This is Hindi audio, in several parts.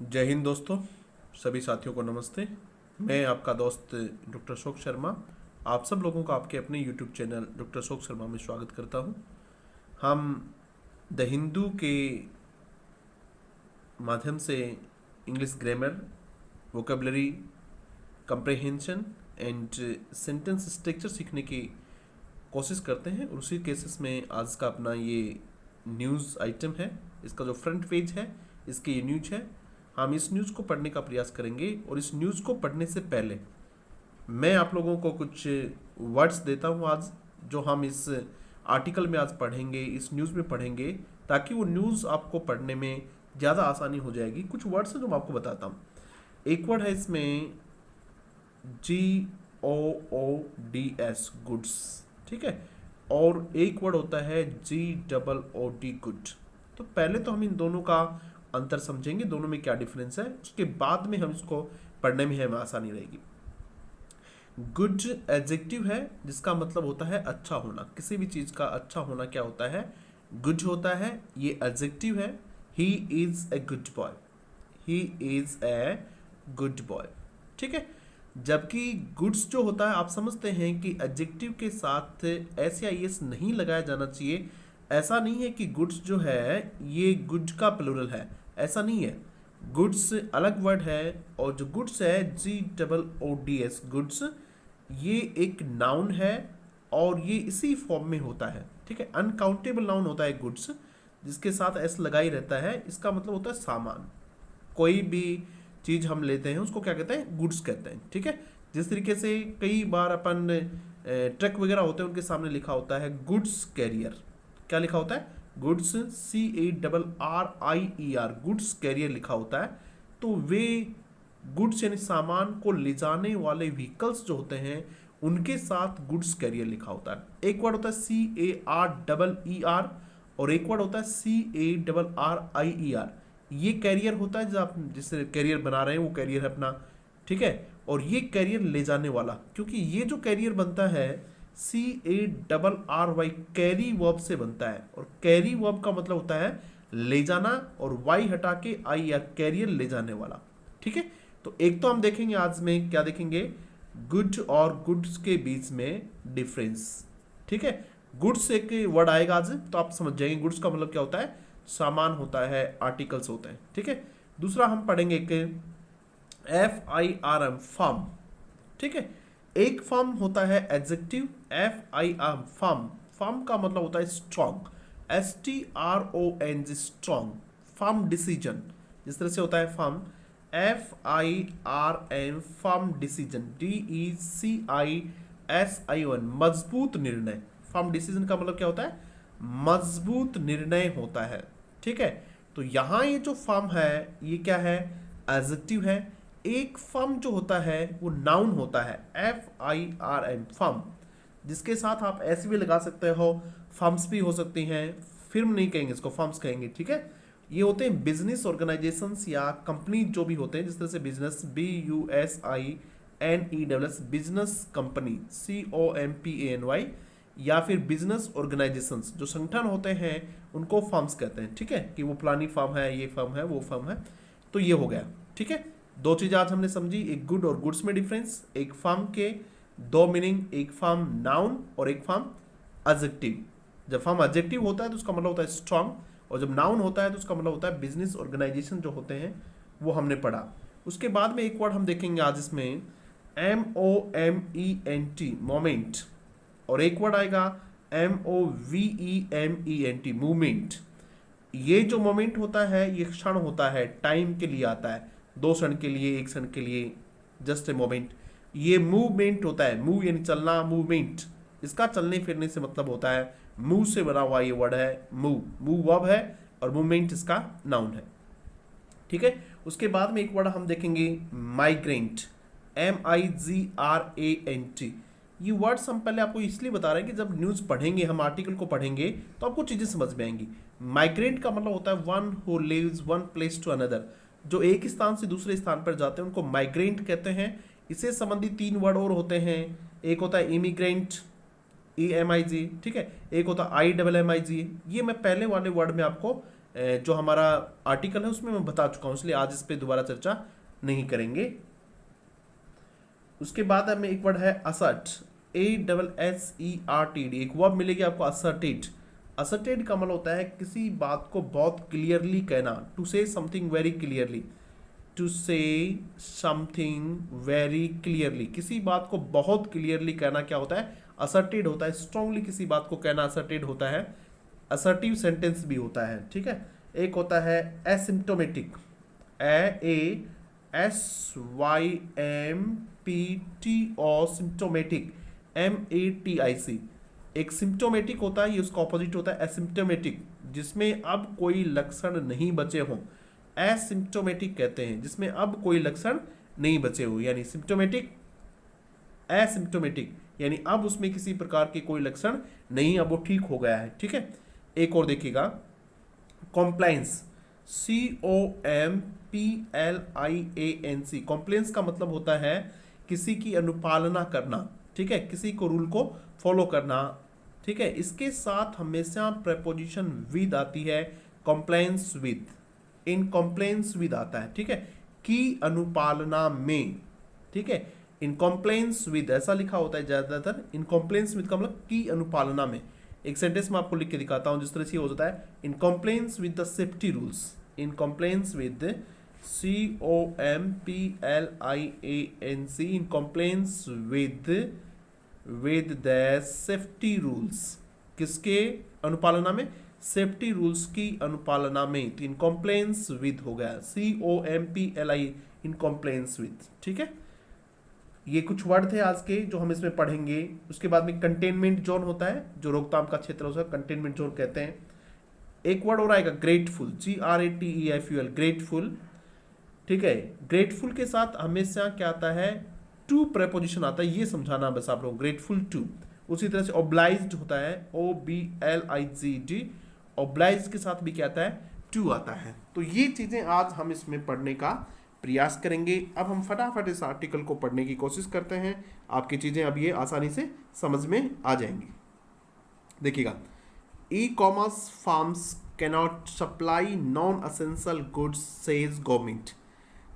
जय हिंद दोस्तों, सभी साथियों को नमस्ते। मैं आपका दोस्त डॉक्टर अशोक शर्मा आप सब लोगों का आपके अपने YouTube channel doctor Ashok Sharma में स्वागत करता हूं। हम द हिंदू के माध्यम से English grammar, vocabulary, comprehension and sentence structure सीखने की कोशिश करते हैं और उसी केसेस में आज का अपना ये न्यूज़ आइटम है। इसका जो फ्रंट पेज है, इसकी ये न्यूज है। हम इस न्यूज़ को पढ़ने का प्रयास करेंगे और इस न्यूज़ को पढ़ने से पहले मैं आप लोगों को कुछ वर्ड्स देता हूँ आज, जो हम इस आर्टिकल में आज पढ़ेंगे, इस न्यूज़ में पढ़ेंगे, ताकि वो न्यूज़ आपको पढ़ने में ज़्यादा आसानी हो जाएगी। कुछ वर्ड्स हैं जो मैं आपको बताता हूँ। एक वर्ड है इसमें GOODS, गुड्स, ठीक है। और एक वर्ड होता है GOOD, गुड। तो पहले तो हम इन दोनों का अंतर समझेंगे, दोनों में क्या डिफरेंस है, उसके बाद में हम इसको पढ़ने में हमें आसानी रहेगी। गुड एडजेक्टिव है जिसका मतलब होता है अच्छा होना। किसी भी चीज़ का अच्छा होना क्या होता है? गुड होता है। ये एडजेक्टिव है। He is a good boy, he is a good boy, ठीक है। जबकि गुड्स जो होता है, आप समझते हैं कि एडजेक्टिव के साथ एस या एस नहीं लगाया जाना चाहिए। ऐसा नहीं है कि गुड्स जो है ये गुड का प्लूरल है, ऐसा नहीं है। गुड्स अलग वर्ड है और जो गुड्स है GOODS, गुड्स, ये एक नाउन है और ये इसी फॉर्म में होता है, ठीक है। अनकाउंटेबल नाउन होता है गुड्स, जिसके साथ एस लगा ही रहता है। इसका मतलब होता है सामान। कोई भी चीज़ हम लेते हैं उसको क्या कहते हैं? गुड्स कहते हैं, ठीक है। जिस तरीके से कई बार अपन ट्रक वगैरह होते हैं उनके सामने लिखा होता है गुड्स कैरियर। क्या लिखा होता है? गुड्स, CARRIER, गुड्स कैरियर लिखा होता है। तो वे गुड्स यानी सामान को ले जाने वाले व्हीकल्स जो होते हैं उनके साथ गुड्स कैरियर लिखा होता है। एक वर्ड होता है CARER और एक वर्ड होता है CARRIER। ये कैरियर होता है, जो आप जिससे कैरियर बना रहे हैं वो कैरियर है अपना, ठीक है। और ये कैरियर ले जाने वाला, क्योंकि ये जो कैरियर बनता है CARRY, कैरी वर्ब से बनता है और कैरी वर्ब का मतलब होता है ले जाना और वाई हटा के आई या कैरियर ले जाने वाला, ठीक है। तो एक तो हम देखेंगे आज में, क्या देखेंगे? गुड और गुड्स के बीच में डिफरेंस, ठीक है। गुड्स एक वर्ड आएगा आज तो आप समझ जाएंगे गुड्स का मतलब क्या होता है। सामान होता है, आर्टिकल्स होते हैं, ठीक है। दूसरा हम पढ़ेंगे एक FIRM, फर्म, ठीक है। एक फर्म होता है एडजेक्टिव, FIRM, फर्म। फर्म का मतलब होता है strong, STRONG, strong. Firm decision, जिस तरह से होता है firm, FIRM, firm decision, DECISION, मजबूत निर्णय। फर्म डिसीजन का मतलब क्या होता है? मजबूत निर्णय होता है, ठीक है। तो यहां ये जो फर्म है ये क्या है? एडजेक्टिव है। एक फर्म जो होता है वो नाउन होता है, FIRM, फर्म, जिसके साथ आप ऐसे भी लगा सकते हो, फर्म्स भी हो सकती हैं। फिर्म नहीं कहेंगे इसको, फर्म्स कहेंगे, ठीक है। ये होते हैं बिजनेस ऑर्गेनाइजेशंस या कंपनी जो भी होते हैं, जिस तरह से business, BUSINESS, business company, COMPANY, या फिर बिजनेस ऑर्गेनाइजेशंस जो संगठन होते हैं उनको फर्म्स कहते हैं, ठीक है। कि वो फलानी फर्म है, ये फर्म है, वो फर्म है। तो ये हो गया, ठीक है। दो चीज आज हमने समझी, एक गुड और गुड्स में डिफरेंस, एक फर्म के दो मीनिंग, एक फर्म नाउन और एक फर्म एडजेक्टिव। जब फर्म एडजेक्टिव होता है तो उसका मतलब होता है स्ट्रॉन्ग, और जब नाउन होता है तो उसका मतलब होता है बिजनेस ऑर्गेनाइजेशन जो होते हैं, वो हमने पढ़ा। उसके बाद में एक वर्ड हम देखेंगे आज इसमें, MOMENT, मोमेंट, और एक वर्ड आएगा MOVEMENT, मूवमेंट। ये जो मोमेंट होता है ये क्षण होता है, टाइम के लिए आता है, 2 क्षण के लिए, 1 क्षण के लिए, जस्ट ए मोमेंट। ये मूवमेंट होता है, मूव यानी चलना, मूवमेंट, इसका चलने फिरने से मतलब होता है। मूव से बना हुआ ये वर्ड है, मूव, मूव वर्ब है और मूवमेंट इसका नाउन है, ठीक है। उसके बाद में एक वर्ड हम देखेंगे माइग्रेंट, MIGRANT। ये वर्ड्स हम पहले आपको इसलिए बता रहे हैं कि जब न्यूज़ पढ़ेंगे, हम आर्टिकल को पढ़ेंगे तो आपको चीज़ें समझ में आएंगी। माइग्रेंट का मतलब होता है one who lives one place to another, जो एक स्थान से दूसरे स्थान पर जाते हैं उनको माइग्रेंट कहते हैं। इससे संबंधित 3 वर्ड और होते हैं। एक होता है इमिग्रेंट, EMIG, ठीक है। एक होता है IMMIG, ये मैं पहले वाले वर्ड में आपको जो हमारा आर्टिकल है उसमें मैं बता चुका हूँ, इसलिए आज इस पे दोबारा चर्चा नहीं करेंगे। उसके बाद हमें एक वर्ड है असर्ट, ASSERTD, एक वर्ब मिलेगी आपको असर्टेड। असर्टेड का मतलब होता है किसी बात को बहुत क्लियरली कहना, to say something very clearly, to say something very clearly, किसी बात को बहुत क्लियरली कहना क्या होता है, असर्टेड होता है। स्ट्रांगली किसी बात को कहना असर्टेड होता है। असर्टिव सेंटेंस भी होता है, ठीक है। एक होता है एसिम्प्टोमेटिक, ASYMPTO, सिम्प्टोमेटिक, MATIC। एक सिम्प्टोमेटिक होता है, ये उसका ऑपोजिट होता है एसिम्प्टोमेटिक, जिसमें अब कोई लक्षण नहीं बचे हों। एसिम्प्टोमेटिक कहते हैं जिसमें अब कोई लक्षण नहीं बचे हो, यानी सिम्प्टोमेटिक, एसिम्प्टोमेटिक यानी अब उसमें किसी प्रकार के कोई लक्षण नहीं, अब वो ठीक हो गया है, ठीक है। एक और देखिएगा, कॉम्प्लायंस, COMPLIANC। कॉम्प्लायंस का मतलब होता है किसी की अनुपालना करना, ठीक है, किसी को रूल को फॉलो करना, ठीक है। इसके साथ हमेशा प्रेपोजिशन विद आती है, compliance with, in compliance with आता है, ठीक है, की अनुपालना में, ठीक है। इन कॉम्प्लायंस विद ऐसा लिखा होता है ज्यादातर, इन कॉम्प्लायंस विद का मतलब की अनुपालना में। एक सेंटेंस में आपको लिख के दिखाता हूं जिस तरह से हो जाता है, in compliance with the safety rules, in compliance with COMPLIANC, in compliance with the safety rules, किसके अनुपालना में, सेफ्टी रूल्स की अनुपालना में, तो इन कॉम्प्लायंस विद हो गया, COMPLI, इन कॉम्प्लायंस विद, ठीक है। ये कुछ वर्ड थे आज के जो हम इसमें पढ़ेंगे। उसके बाद में कंटेनमेंट जोन होता है, जो रोकथाम का क्षेत्र होता है, कंटेनमेंट जोन कहते हैं। एक वर्ड और आएगा ग्रेटफुल, GRATEFUL, ग्रेटफुल, ठीक है। ग्रेटफुल के साथ हमेशा क्या आता है, टू प्रेपोजिशन आता है, ये समझाना बस आप लोग, ग्रेटफुल टू। उसी तरह से ओब्लाइज्ड होता है, OBLIGD, ओब्लाइज्ड के साथ भी क्या आता है, टू आता है। तो ये चीजें आज हम इसमें पढ़ने का प्रयास करेंगे। अब हम फटाफट इस आर्टिकल को पढ़ने की कोशिश करते हैं, आपकी चीजें अब ये आसानी से समझ में आ जाएंगी। देखिएगा, ecommerce firms cannot supply non essential goods says government.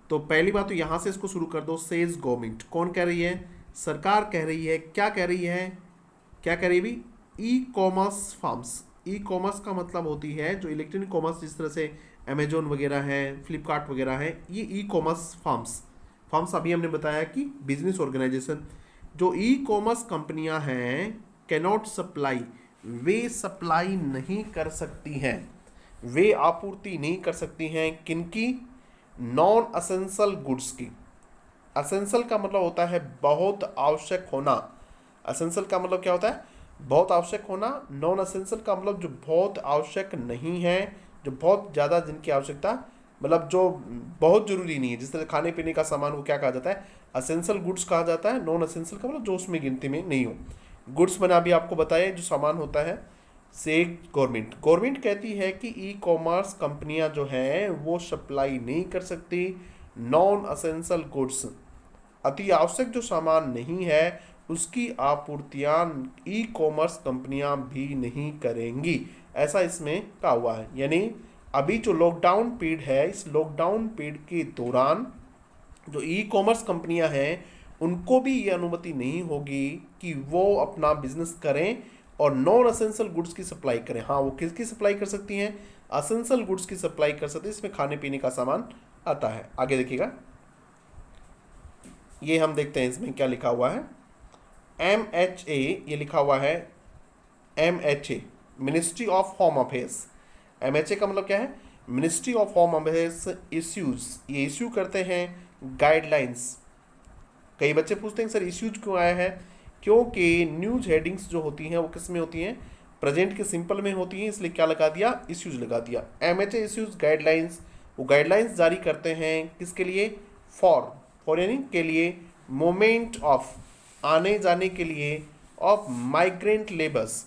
तो पहली बात तो यहां से इसको शुरू कर दो, सेज गवर्नमेंट, कौन कह रही है, सरकार कह रही है। क्या कह रही है, क्या कह रही है भी, ई-कॉमर्स फर्म्स। ई कॉमर्स का मतलब होती है जो इलेक्ट्रॉनिक कॉमर्स, जिस तरह से अमेजोन वगैरह है, फ्लिपकार्ट वगैरह है, ये ई कॉमर्स फर्म्स अभी हमने बताया कि बिजनेस ऑर्गेनाइजेशन। जो ई कॉमर्स कंपनियां हैं, कैनॉट सप्लाई, वे सप्लाई नहीं कर सकती हैं, वे आपूर्ति नहीं कर सकती हैं, किनकी, नॉन असेंशियल गुड्स की। असेंशियल का मतलब होता है बहुत आवश्यक होना, असेंशियल का मतलब क्या होता है, बहुत आवश्यक होना। नॉन असेंशियल का मतलब जो बहुत आवश्यक नहीं है, जो बहुत ज़्यादा जिनकी आवश्यकता, मतलब जो बहुत जरूरी नहीं है, जिस तरह खाने पीने का सामान को क्या कहा जाता है, असेंशियल गुड्स कहा जाता है। नॉन असेंशियल का मतलब जो उसमें गिनती में नहीं हो। गुड्स मैंने अभी आपको बताया जो सामान होता है, से गवर्नमेंट कहती है कि ई कॉमर्स कंपनियां जो हैं वो सप्लाई नहीं कर सकती नॉन असेंशियल गुड्स, अति आवश्यक जो सामान नहीं है उसकी आपूर्तियां ई कॉमर्स कंपनियां भी नहीं करेंगी, ऐसा इसमें कहा हुआ है। यानी अभी जो लॉकडाउन पीरियड है, इस लॉकडाउन पीरियड के दौरान जो ई कॉमर्स कंपनियां हैं उनको भी ये अनुमति नहीं होगी कि वो अपना बिजनेस करें और नॉन असेंशियल गुड्स की सप्लाई करें। हाँ, वो किसकी सप्लाई कर सकती हैं, असेंशियल गुड्स की सप्लाई कर सकती है, इसमें खाने पीने का सामान आता है। आगे देखिएगा, ये हम देखते हैं इसमें क्या लिखा हुआ है, MHA, ये लिखा हुआ है MHA, ministry of home affairs. MHA का मतलब क्या है, ministry of home affairs issues, ये इश्यू करते हैं गाइडलाइंस। कई बच्चे पूछते हैं सर इश्यूज क्यों आया है, क्योंकि न्यूज हेडिंग्स जो होती हैं वो किस में होती हैं, प्रेजेंट के सिंपल में होती हैं, इसलिए क्या लगा दिया, इश्यूज लगा दिया। MHA इश्यूज गाइडलाइंस, वो गाइडलाइंस जारी करते हैं किसके लिए, फॉर यानी के लिए, मोमेंट ऑफ, आने जाने के लिए, ऑफ माइग्रेंट लेबर्स।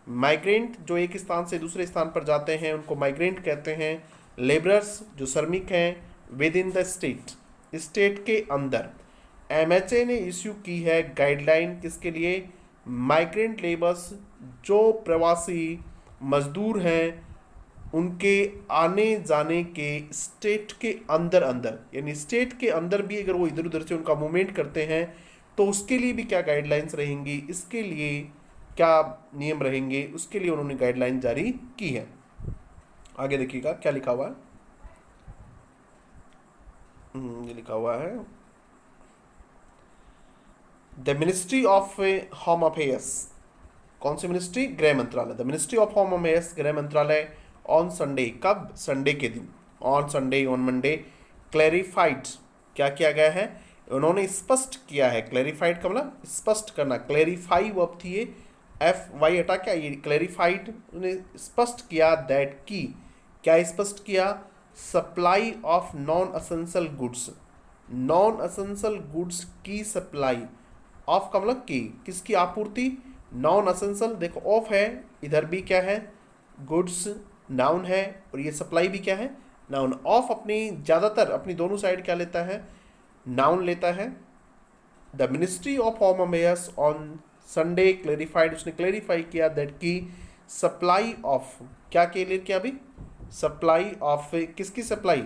माइग्रेंट जो एक स्थान से दूसरे स्थान पर जाते हैं उनको माइग्रेंट कहते हैं। लेबरर्स जो श्रमिक हैं, विद इन द स्टेट के अंदर। MHA ने इश्यू की है गाइडलाइन किसके लिए, माइग्रेंट लेबर्स, जो प्रवासी मजदूर हैं उनके आने जाने के स्टेट के अंदर अंदर, यानी स्टेट के अंदर भी अगर वो इधर उधर से उनका मूवमेंट करते हैं तो उसके लिए भी क्या गाइडलाइंस रहेंगी, इसके लिए क्या नियम रहेंगे, उसके लिए उन्होंने गाइडलाइन जारी की है। आगे देखिएगा क्या लिखा हुआ है। ये लिखा हुआ है the ministry of home affairs. कौन सी मिनिस्ट्री? गृह मंत्रालय। The ministry of home affairs, गृह मंत्रालय, ऑन संडे, कब? संडे के दिन, on Sunday, on Monday, clarified, क्या किया गया है? उन्होंने स्पष्ट किया है। क्लैरिफाइड का मतलब स्पष्ट करना, क्लैरिफाई वर्ब थी ये, एफ वाई हटा क्या, ये क्लैरिफाइड, उन्हें स्पष्ट किया दैट की, क्या स्पष्ट किया? Supply of non essential goods, non essential goods की सप्लाई, ऑफ का मतलब की, किसकी आपूर्ति? नॉन असेंशियल, देखो ऑफ है, इधर भी क्या है? गुड्स नाउन है, और ये सप्लाई भी क्या है? नाउन। ऑफ अपनी ज़्यादातर अपनी दोनों साइड क्या लेता है? नाउन लेता है। The ministry of home affairs on Sunday clarified, उसने क्लेरिफाई किया दैट की सप्लाई ऑफ, क्या के लिए किया अभी? सप्लाई ऑफ, किसकी सप्लाई?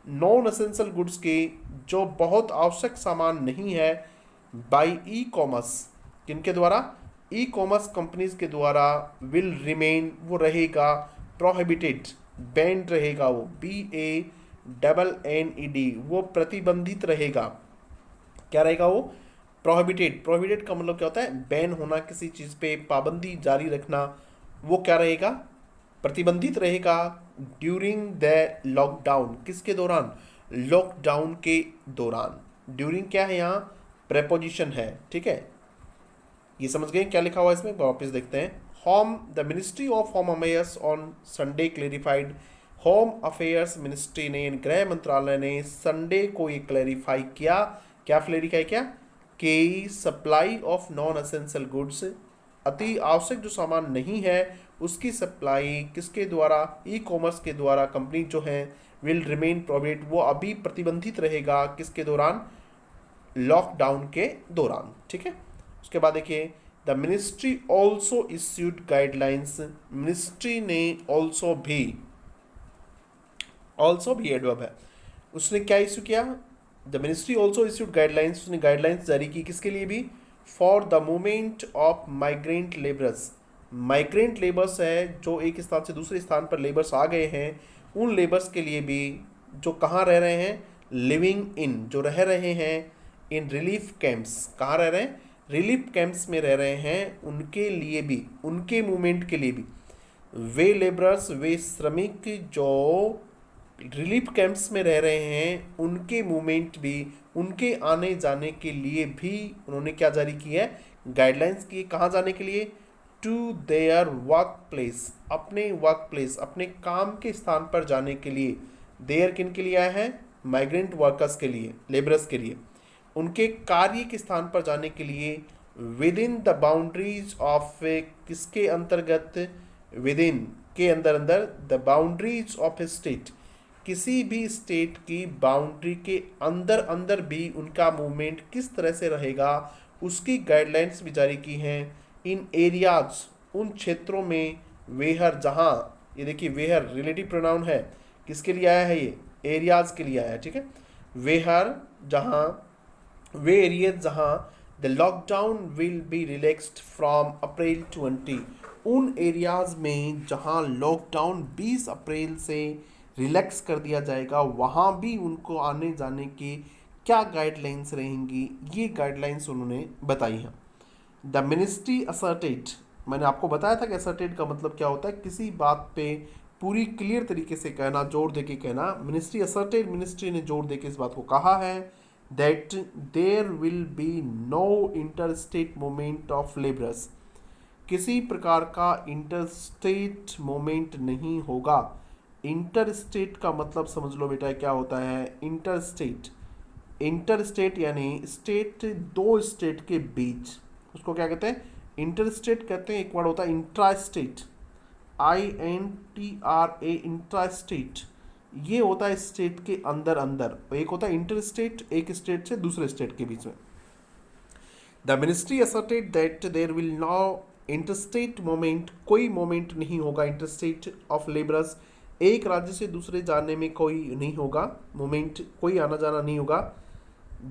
नॉन असेंशियल गुड्स के, जो बहुत आवश्यक सामान नहीं है, बाई ई कॉमर्स, किनके द्वारा? ई कॉमर्स कंपनीज के द्वारा, विल रिमेन, वो रहेगा, प्रोहिबिटेड, बैंड रहेगा, वो BANNED, वो प्रतिबंधित रहेगा। क्या रहेगा वो? प्रोहिबिटेड। प्रोहिबिटेड का मतलब क्या होता है? बैन होना, किसी चीज़ पे पाबंदी जारी रखना, वो क्या रहेगा? प्रतिबंधित रहेगा। ड्यूरिंग द लॉकडाउन, किसके दौरान? लॉकडाउन के दौरान। ड्यूरिंग क्या है यहाँ? प्रेपोजिशन है, ठीक है। ये समझ गए क्या लिखा हुआ है इसमें? वापस देखते हैं। Home, the ministry of home affairs on Sunday clarified, home affairs ministry ने, गृह मंत्रालय ने संडे को ये क्लैरिफाई किया, क्या क्लैरिफाई किया? कि supply of non essential goods, अति आवश्यक जो सामान नहीं है उसकी सप्लाई किसके द्वारा? ई कॉमर्स के द्वारा, कंपनी जो है, विल रिमेन प्रोहिबिटेड, वो अभी प्रतिबंधित रहेगा, किसके दौरान? लॉकडाउन के दौरान, ठीक है। उसके बाद देखिए, the ministry also issued guidelines, ministry ने ऑल्सो भी, ऑल्सो भी एडवर्ब है, उसने क्या इश्यू किया? The ministry also issued guidelines, उसने गाइडलाइंस जारी की, किसके लिए भी? For the movement of migrant labourers, migrant labours है जो एक स्थान से दूसरे स्थान पर लेबर्स आ गए हैं, उन लेबर्स के लिए भी, जो कहाँ रह रहे हैं? लिविंग इन, जो रह रहे हैं इन रिलीफ कैंप्स, कहाँ रह रहे हैं? रिलीफ कैंप्स में रह रहे हैं, उनके लिए भी, उनके मूवमेंट के लिए भी। वे लेबरर्स, वे श्रमिक जो रिलीफ कैंप्स में रह रहे हैं, उनके मूवमेंट भी, उनके आने जाने के लिए भी उन्होंने क्या जारी की है? गाइडलाइंस की। कहाँ जाने के लिए? टू देयर वर्क प्लेस, अपने वर्क प्लेस, अपने काम के स्थान पर जाने के लिए। देयर किन के लिए आया है? माइग्रेंट वर्कर्स के लिए, लेबरर्स के लिए, उनके कार्य के स्थान पर जाने के लिए। With in the boundaries of, किसके अंतर्गत? विद इन के अंदर अंदर, the boundaries of A state, किसी भी स्टेट की बाउंड्री के अंदर अंदर भी उनका मूवमेंट किस तरह से रहेगा, उसकी गाइडलाइंस भी जारी की हैं। इन एरियाज, उन क्षेत्रों में, वेहर, जहाँ, ये देखिए वेहर रिलेटिव प्रोनाउन है, किसके लिए आया है? ये एरियाज के लिए आया है, ठीक है। वेहर, जहाँ, वे एरियाज जहाँ the lockdown will be relaxed from April 20, उन एरियाज में जहाँ लॉकडाउन 20 अप्रैल से रिलैक्स कर दिया जाएगा, वहाँ भी उनको आने जाने की क्या गाइडलाइंस रहेंगी, ये गाइडलाइंस उन्होंने बताई हैं। द मिनिस्ट्री असर्टेड, मैंने आपको बताया था कि असर्टेड का मतलब क्या होता है? किसी बात पे पूरी क्लियर तरीके से कहना, जोर दे के कहना। मिनिस्ट्री असर्टेड, मिनिस्ट्री ने जोर दे के इस बात को कहा है that there will be no interstate movement of labourers, किसी प्रकार का इंटरस्टेट मूवमेंट नहीं होगा। इंटरस्टेट का मतलब समझ लो बेटा क्या होता है? इंटरस्टेट, इंटरस्टेट यानी स्टेट, दो स्टेट के बीच, उसको क्या कहते हैं? इंटरस्टेट कहते हैं। एक वर्ड होता है इंट्रास्टेट, INTRA, इंट्रास्टेट, ये होता है स्टेट के अंदर अंदर। एक होता है इंटरस्टेट, एक स्टेट से दूसरे स्टेट के बीच में। The ministry asserted that there will no interstate moment, कोई मोमेंट नहीं होगा इंटरस्टेट ऑफ लेबरर्स, एक राज्य से दूसरे जाने में कोई नहीं होगा, मूवमेंट, कोई आना जाना नहीं होगा।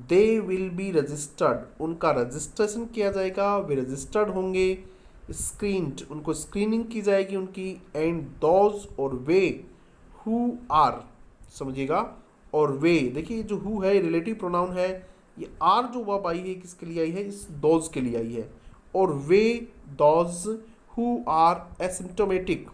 दे विल बी रजिस्टर्ड, उनका रजिस्ट्रेशन किया जाएगा, वे रजिस्टर्ड होंगे। स्क्रीन्ड, उनको स्क्रीनिंग की जाएगी उनकी। एंड दोज, और वे, हु आर, समझिएगा, और वे, देखिए जो हु है रिलेटिव प्रोनाउन है, ये आर जो वर्ब आई है किसके लिए आई है, इस दोज के लिए आई है। और वे, दोज हु आर एसिम्टोमेटिक,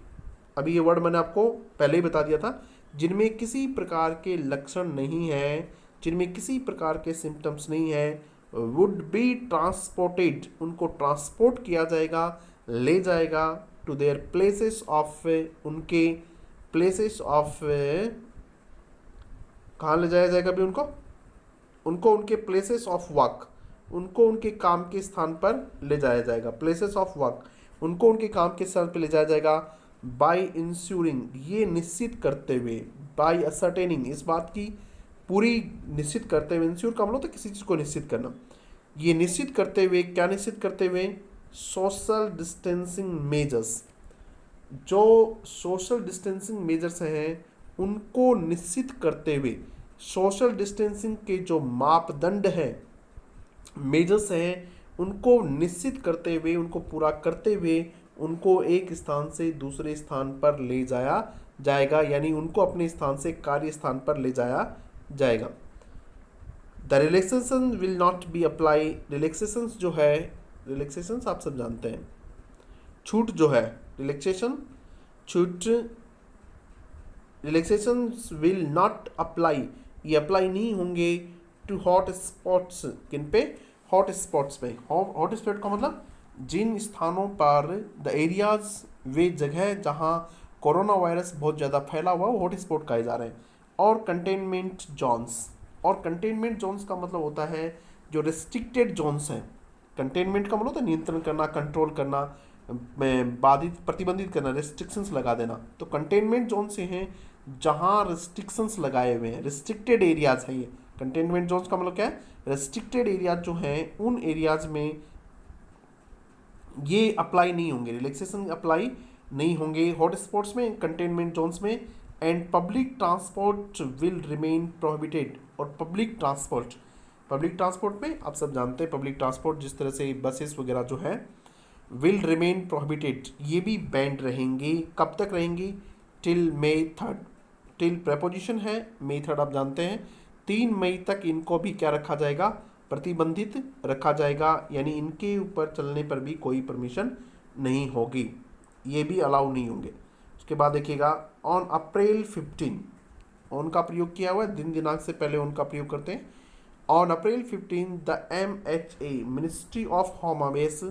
अभी ये वर्ड मैंने आपको पहले ही बता दिया था, जिनमें किसी प्रकार के लक्षण नहीं है, जिनमें किसी प्रकार के सिम्टम्स नहीं है, वुड बी ट्रांसपोर्टेड, उनको ट्रांसपोर्ट किया जाएगा, ले जाएगा, टू देयर प्लेसेस ऑफ, उनके प्लेसेस ऑफ, कहाँ ले जाया जाएगा अभी उनको, उनको उनके प्लेसेस ऑफ वर्क, उनको उनके काम के स्थान पर ले जाया जाएगा, प्लेसेस ऑफ वर्क, उनको उनके काम के स्थान पर ले जाया जाएगा। बाय इंश्योरिंग, ये निश्चित करते हुए, बाय असर्टेनिंग, इस बात की पूरी निश्चित करते हुए, इंश्योर का मतलब तो किसी चीज़ को निश्चित करना, ये निश्चित करते हुए, क्या निश्चित करते हुए, सोशल डिस्टेंसिंग मेजर्स, जो सोशल डिस्टेंसिंग मेजर्स हैं उनको निश्चित करते हुए, सोशल डिस्टेंसिंग के जो मापदंड हैं, मेजर्स हैं, उनको निश्चित करते हुए, उनको पूरा करते हुए, उनको एक स्थान से दूसरे स्थान पर ले जाया जाएगा, यानी उनको अपने स्थान से कार्य स्थान पर ले जाया जाएगा। The relaxation will not be apply, relaxations जो है, रिलैक्सेशंस आप सब जानते हैं, छूट जो है, रिलैक्सेशन, छूट, रिलैक्सेशंस विल नॉट अप्लाई, ये अप्लाई नहीं होंगे टू हॉट स्पॉट्स, किन पे, हॉट स्पॉट्स पे। हॉट स्पॉट का मतलब जिन स्थानों पर, द एरियाज, वे जगह जहां कोरोना वायरस बहुत ज़्यादा फैला हुआ, वो हॉट स्पॉट कहे जा रहे हैं। और कंटेनमेंट जोन्स, और कंटेनमेंट जोन्स का मतलब होता है जो रिस्ट्रिक्टेड जोन्स हैं। कंटेनमेंट का मतलब होता है नियंत्रण करना, कंट्रोल करना, बाधित, प्रतिबंधित करना, रिस्ट्रिक्शंस लगा देना। तो कंटेनमेंट जोन से हैं जहां रिस्ट्रिक्शंस लगाए हुए हैं, रिस्ट्रिक्टेड एरियाज है ये। कंटेनमेंट जोन्स का मतलब क्या है, रिस्ट्रिक्टेड एरियाज जो हैं उन एरियाज में ये अप्लाई नहीं होंगे, रिलैक्सेशन अप्लाई नहीं होंगे हॉट स्पॉट्स में, कंटेनमेंट जोन्स में। And public transport will remain prohibited, और पब्लिक ट्रांसपोर्ट में आप सब जानते हैं, पब्लिक ट्रांसपोर्ट जिस तरह से बसेस वगैरह जो है, विल रिमेन प्रोहिबिटेड, ये भी बैंड रहेंगी। कब तक रहेंगी, टिल May 3, टिल प्रपोजिशन है, May 3 आप जानते हैं, 3 मई तक इनको भी क्या रखा जाएगा, प्रतिबंधित रखा जाएगा, यानी इनके ऊपर चलने पर भी कोई परमिशन नहीं होगी, ये भी अलाउ नहीं होंगे। उसके बाद देखिएगा, ऑन अप्रैल 15, ऑन का प्रयोग किया हुआ है, दिन दिनांक से पहले उनका प्रयोग करते हैं। On April 15 the MHA, ministry of home affairs,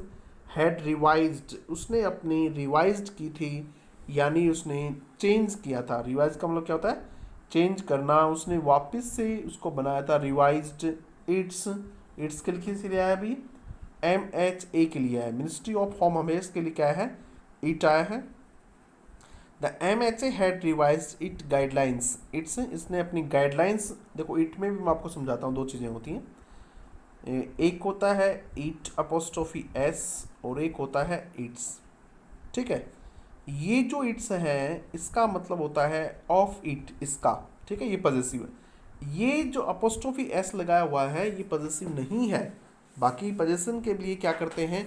had revised, उसने अपनी रिवाइज्ड की थी, यानी उसने चेंज किया था। रिवाइज का मतलब क्या होता है, चेंज करना, उसने वापस से उसको बनाया था, रिवाइज्ड इट्स के लिए से आया अभी, MHA के लिए है, मिनिस्ट्री ऑफ होम अफेयर्स के लिए क्या है, इट आया है। The MHA had revised it guidelines, it's, इसने अपनी गाइडलाइंस, देखो इट में भी मैं आपको समझाता हूँ, दो चीज़ें होती हैं, एक होता है इट अपोस्ट्रोफी एस, और एक होता है इट्स, ठीक है। ये जो इट्स है इसका मतलब होता है ऑफ इट, इसका, ठीक है, ये पॉजेसिव है। ये जो अपोस्ट्रोफी एस लगाया हुआ है ये पॉजेसिव नहीं है। बाकी पॉजेशन के लिए क्या करते हैं,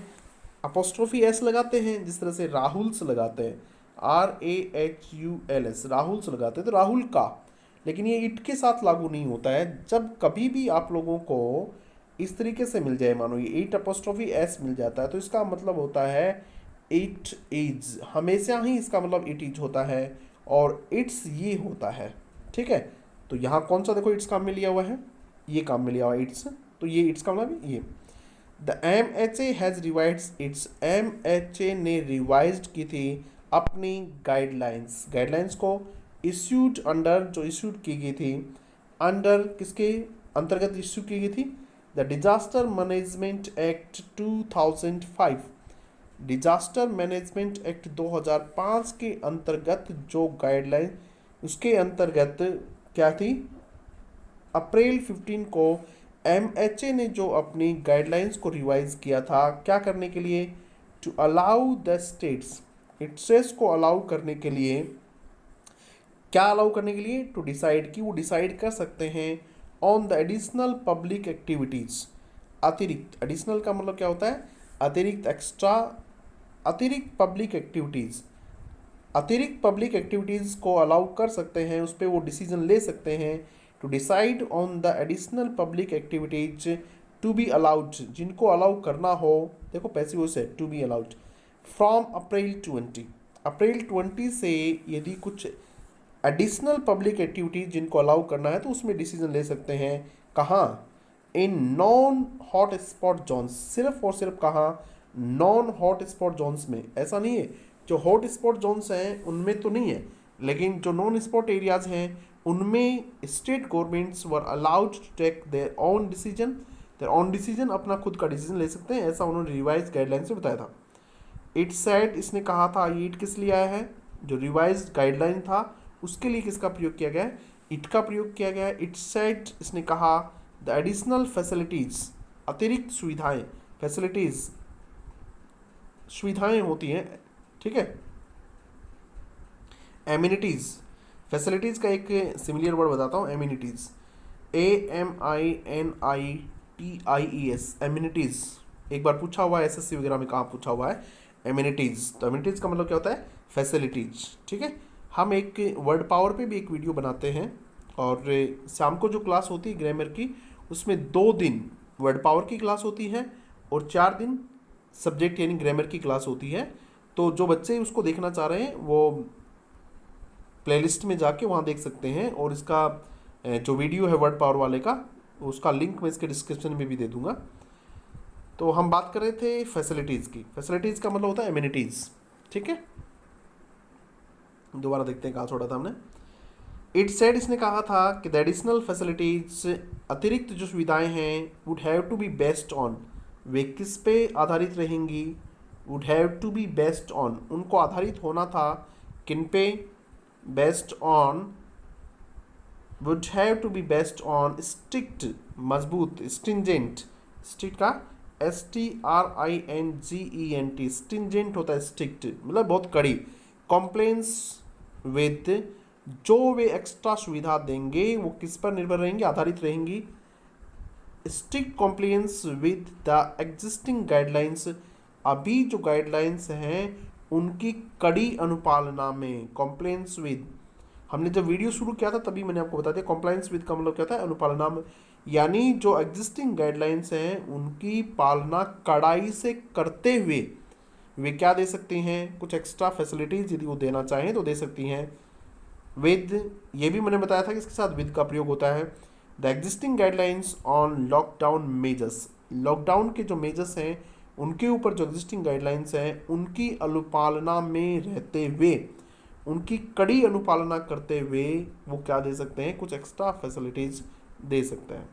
अपोस्ट्रोफी एस लगाते हैं, जिस तरह से राहुल्स लगाते हैं, RAHULS, राहुल्स लगाते हैं, तो राहुल का। लेकिन ये इट के साथ लागू नहीं होता है। जब कभी भी आप लोगों को इस तरीके से मिल जाए, मानो ये इट अपोस्ट्रोफी एस मिल जाता है, तो इसका मतलब होता है इट इज, हमेशा ही इसका मतलब इट इज होता है, और इट्स ये होता है, ठीक है। तो यहाँ कौन सा देखो इट्स काम में लिया हुआ है, ये काम में लिया हुआ है इट्स, तो ये इट्स का मतलब ये। The MHA has revised it's, MHA ने रिवाइज्ड की थी अपनी गाइडलाइंस को, इश्यूड अंडर, जो इश्यूड की गई थी, अंडर किसके अंतर्गत इश्यू की गई थी, the disaster management act 2005, disaster management act 2005 के अंतर्गत जो गाइडलाइन, उसके अंतर्गत क्या थी, अप्रैल 15 को MHA ने जो अपनी गाइडलाइंस को रिवाइज किया था, क्या करने के लिए, to allow the states, states को अलाउ करने के लिए, क्या अलाउ करने के लिए? टू डिसाइड, कि वो डिसाइड कर सकते हैं on the additional public activities, अतिरिक्त, एडिशनल का मतलब क्या होता है? अतिरिक्त, एक्स्ट्रा, अतिरिक्त पब्लिक एक्टिविटीज, अतिरिक्त पब्लिक एक्टिविटीज को अलाउ कर सकते हैं, उस पर वो डिसीजन ले सकते हैं। To decide on the additional public activities to be allowed, जिनको अलाउ करना हो, देखो पैसिव वॉइस है, to be allowed from April 20, April 20 से यदि कुछ एडिशनल पब्लिक एक्टिविटीज जिनको अलाउ करना है तो उसमें डिसीजन ले सकते हैं। कहाँ? In non hot spot zones, सिर्फ और सिर्फ कहाँ? नॉन हॉट स्पॉट जोन्स में। ऐसा नहीं है जो हॉट स्पॉट जोन्स हैं उनमें तो नहीं है, लेकिन जो नॉन स्पॉट एरियाज हैं उनमें state governments were allowed to take their own decision, अपना खुद का डिसीजन ले सकते हैं, ऐसा उन्होंने रिवाइज गाइडलाइन से बताया था। इट सेड, इसने कहा था, ये इट किस लिए आया है? जो रिवाइज गाइडलाइन था उसके लिए किसका प्रयोग किया गया है? इट का प्रयोग किया गया है। इट सेड, इसने कहा, द एडिशनल फैसिलिटीज, अतिरिक्त सुविधाएं, फैसिलिटीज सुविधाएं होती हैं, ठीक है। एमिनिटीज, फैसिलिटीज का एक सिमिलर वर्ड बताता हूँ, एमिनिटीज, AMINITIES, एमिनिटीज। एक बार पूछा हुआ है एसएससी वगैरह में, कहाँ पूछा हुआ है एमिनिटीज। तो एमिनिटीज का मतलब क्या होता है? फैसिलिटीज, ठीक है। हम एक वर्ड पावर पे भी एक वीडियो बनाते हैं, और शाम को जो क्लास होती है ग्रामर की, उसमें 2 दिन वर्ड पावर की क्लास होती है और 4 दिन सब्जेक्ट यानी ग्रामर की क्लास होती है। तो जो बच्चे उसको देखना चाह रहे हैं वो प्लेलिस्ट में जाके वहाँ देख सकते हैं, और इसका जो वीडियो है वर्ड पावर वाले का, उसका लिंक मैं इसके डिस्क्रिप्शन में भी दे दूंगा। तो हम बात कर रहे थे फैसिलिटीज़ की। फैसिलिटीज़ का मतलब होता है एमिनिटीज़, ठीक है। दोबारा देखते हैं कहाँ छोड़ा था हमने। इट सेड, इसने कहा था कि द एडिशनल फैसिलिटीज, अतिरिक्त जो सुविधाएं हैं, would have to be based on, वे किस पे आधारित रहेंगी? Would have to be based on, उनको आधारित होना था किन पे? Based on, would have to be based on strict, मजबूत, स्ट्रिंजेंट, स्ट्रिक्ट का STRINGENT, स्ट्रिंजेंट होता है स्ट्रिक्ट, मतलब बहुत कड़ी। कॉम्प्लेंस विद, जो वे एक्स्ट्रा सुविधा देंगे वो किस पर निर्भर रहेंगी? आधारित रहेंगी। Strict compliance with the existing guidelines, अभी जो गाइडलाइंस हैं उनकी कड़ी अनुपालना में। कॉम्प्लायंस विद, हमने जब वीडियो शुरू किया था तभी मैंने आपको बता दिया कॉम्प्लायंस विद का मतलब क्या था? अनुपालना में, यानी जो एग्जिस्टिंग गाइडलाइंस हैं उनकी पालना कड़ाई से करते हुए वे क्या दे सकती हैं? कुछ एक्स्ट्रा फैसिलिटीज यदि वो देना चाहें तो दे सकती हैं। विद, ये भी मैंने बताया था कि इसके साथ विद का प्रयोग होता है। The existing guidelines on lockdown measures, lockdown के जो मेजर्स हैं उनके ऊपर जो एग्जिस्टिंग गाइडलाइंस हैं उनकी अनुपालना में रहते हुए, उनकी कड़ी अनुपालना करते हुए वो क्या दे सकते हैं? कुछ एक्स्ट्रा फैसिलिटीज दे सकते हैं।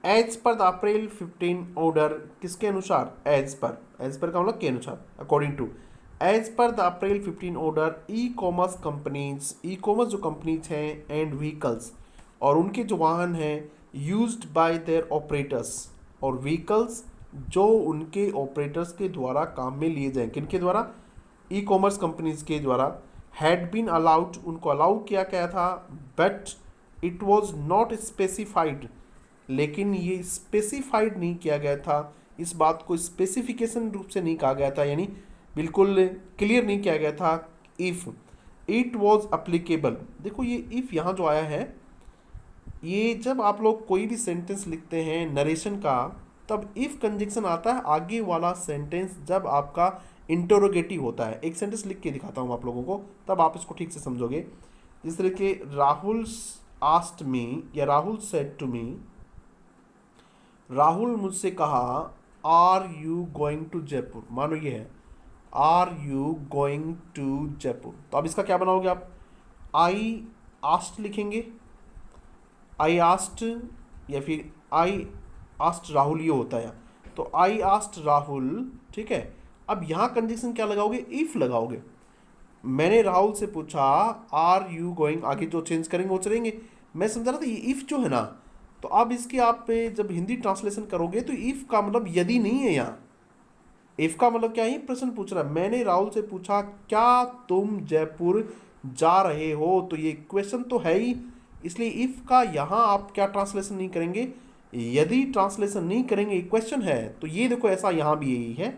As per the April 15 order, किसके अनुसार? एज पर, एज पर का मतलब के अनुसार, according to. As per the April 15 order, e commerce companies, e commerce जो कंपनीज हैं एंड व्हीकल्स, और उनके जो वाहन हैं, यूज्ड बाय देयर ऑपरेटर्स, और व्हीकल्स जो उनके ऑपरेटर्स के द्वारा काम में लिए जाएं, किनके द्वारा? ई कॉमर्स कंपनीज के द्वारा। हैड बीन अलाउड, उनको अलाउ किया गया था, but it was not specified, लेकिन ये स्पेसिफाइड नहीं किया गया था, इस बात को स्पेसिफिकेशन रूप से नहीं कहा गया था, यानी बिल्कुल क्लियर नहीं किया गया था। इफ़ इट वॉज अप्लीकेबल, देखो ये इफ़ यहाँ जो आया है, ये जब आप लोग कोई भी सेंटेंस लिखते हैं नरेशन का, तब इफ़ कंजक्शन आता है आगे वाला सेंटेंस जब आपका इंटरोगेटिव होता है। एक सेंटेंस लिख के दिखाता हूँ आप लोगों को, तब आप इसको ठीक से समझोगे। जिस तरह के राहुल आस्क्ड मी, या Rahul said to me, Rahul मुझसे कहा, are you going to Jaipur, मानो ये है are you going to Jaipur, तो अब इसका क्या बनाओगे आप? आई आस्क्ड लिखेंगे, आई आस्क्ड, या फिर आई आस्क्ड राहुल, ये होता है। तो आई आस्क्ड राहुल, ठीक है। अब यहाँ कंडीशन क्या लगाओगे? इफ लगाओगे। मैंने राहुल से पूछा, आर यू गोइंग, आगे जो चेंज करेंगे वो चलेंगे। मैं समझा रहा था ये इफ जो है ना, तो अब इसकी आप जब हिंदी ट्रांसलेशन करोगे तो इफ का मतलब यदि नहीं है यहाँ। इफ का मतलब क्या है? प्रश्न पूछ रहा है। मैंने राहुल से पूछा, क्या तुम जयपुर जा रहे हो, तो ये क्वेश्चन तो है ही, इसलिए इफ का यहाँ आप क्या ट्रांसलेशन नहीं करेंगे, यदि ट्रांसलेशन नहीं करेंगे, क्वेश्चन है, तो ये देखो ऐसा यहाँ भी यही है।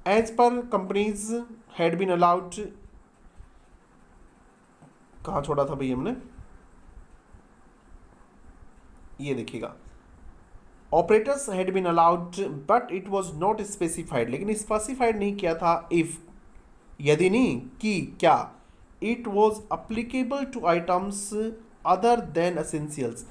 As per companies had been allowed, कहाँ छोड़ा था भाई हमने, ये देखिएगा, operators had been allowed but it was not specified, लेकिन स्पेसिफाइड नहीं किया था इफ, यदि नहीं कि क्या, it was applicable to items other than essentials,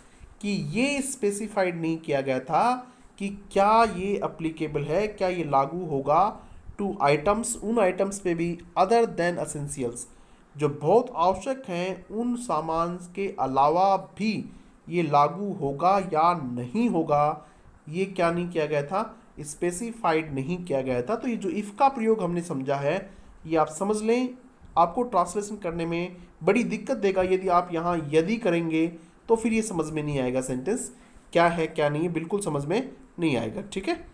कि ये स्पेसिफाइड नहीं किया गया था कि क्या ये अप्लीकेबल है, क्या ये लागू होगा टू आइटम्स, उन आइटम्स पे भी, अदर देन असेंशियल्स, जो बहुत आवश्यक हैं, उन सामान के अलावा भी ये लागू होगा या नहीं होगा, ये क्या नहीं किया गया था, स्पेसिफाइड नहीं किया गया था। तो ये जो इफ़ का प्रयोग हमने समझा है, ये आप समझ लें, आपको ट्रांसलेशन करने में बड़ी दिक्कत देगा। यदि आप यहाँ यदि करेंगे तो फिर ये समझ में नहीं आएगा, सेंटेंस क्या है क्या नहीं है, बिल्कुल समझ में नहीं आएगा। ठीक है,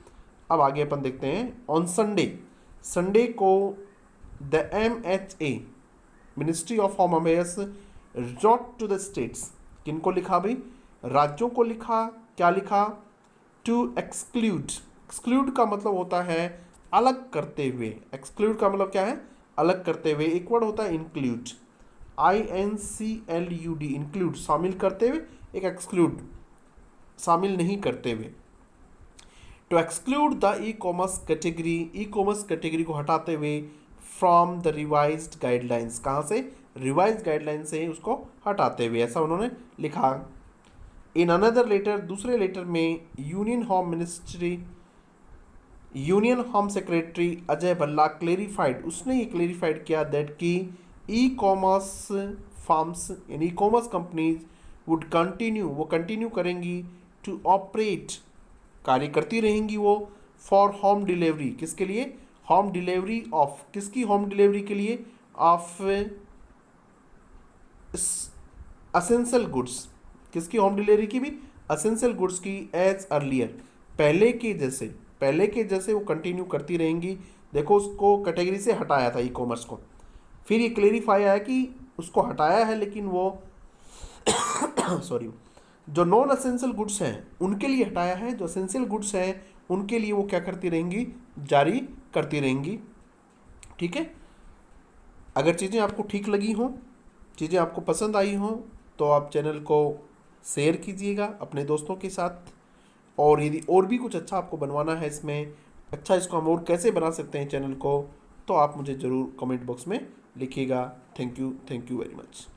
अब आगे अपन देखते हैं। ऑन संडे, संडे को the MHA ministry of home affairs wrote to the states, किनको लिखा भाई, राज्यों को लिखा, क्या लिखा, टू एक्सक्लूड, एक्सक्लूड का मतलब होता है अलग करते हुए, एक्सक्लूड का मतलब क्या है, अलग करते हुए। एक वर्ड होता है इंक्लूड, INCLUD, इंक्लूड शामिल करते हुए, एक एक्सक्लूड शामिल नहीं करते हुए। To exclude the e commerce category, e commerce category को हटाते हुए, फ्रॉम द रिवाइज्ड गाइडलाइंस, कहाँ से, रिवाइज्ड गाइडलाइन से उसको हटाते हुए, ऐसा उन्होंने लिखा। इन अनदर लेटर, दूसरे लेटर में, union home ministry, union home secretary Ajay Bhalla clarified, उसने ये क्लेरिफाइड किया दैट कि ई कॉमर्स फर्म्स, यानी ई कॉमर्स कंपनीज वुड कंटिन्यू, वो कंटिन्यू करेंगी, टू ऑपरेट, कार्य करती रहेंगी वो, फॉर होम डिलीवरी, किसके लिए, होम डिलीवरी ऑफ, किसकी होम डिलीवरी के लिए, ऑफ असेंशियल गुड्स, किसकी होम डिलीवरी की भी, असेंशियल गुड्स की, एज अर्लियर, पहले के जैसे वो कंटिन्यू करती रहेंगी। देखो उसको कैटेगरी से हटाया था ई कॉमर्स को, फिर ये क्लेरिफाई आया कि उसको हटाया है, लेकिन वो सॉरी, जो नॉन असेंशियल गुड्स हैं उनके लिए हटाया है, जो असेंशियल गुड्स हैं उनके लिए वो क्या करती रहेंगी, जारी करती रहेंगी। ठीक है, अगर चीज़ें आपको ठीक लगी हों, चीज़ें आपको पसंद आई हों, तो आप चैनल को शेयर कीजिएगा अपने दोस्तों के साथ, और यदि और भी कुछ अच्छा आपको बनवाना है इसमें, अच्छा इसको हम और कैसे बना सकते हैं चैनल को, तो आप मुझे ज़रूर कमेंट बॉक्स में लिखिएगा। Thank you very much.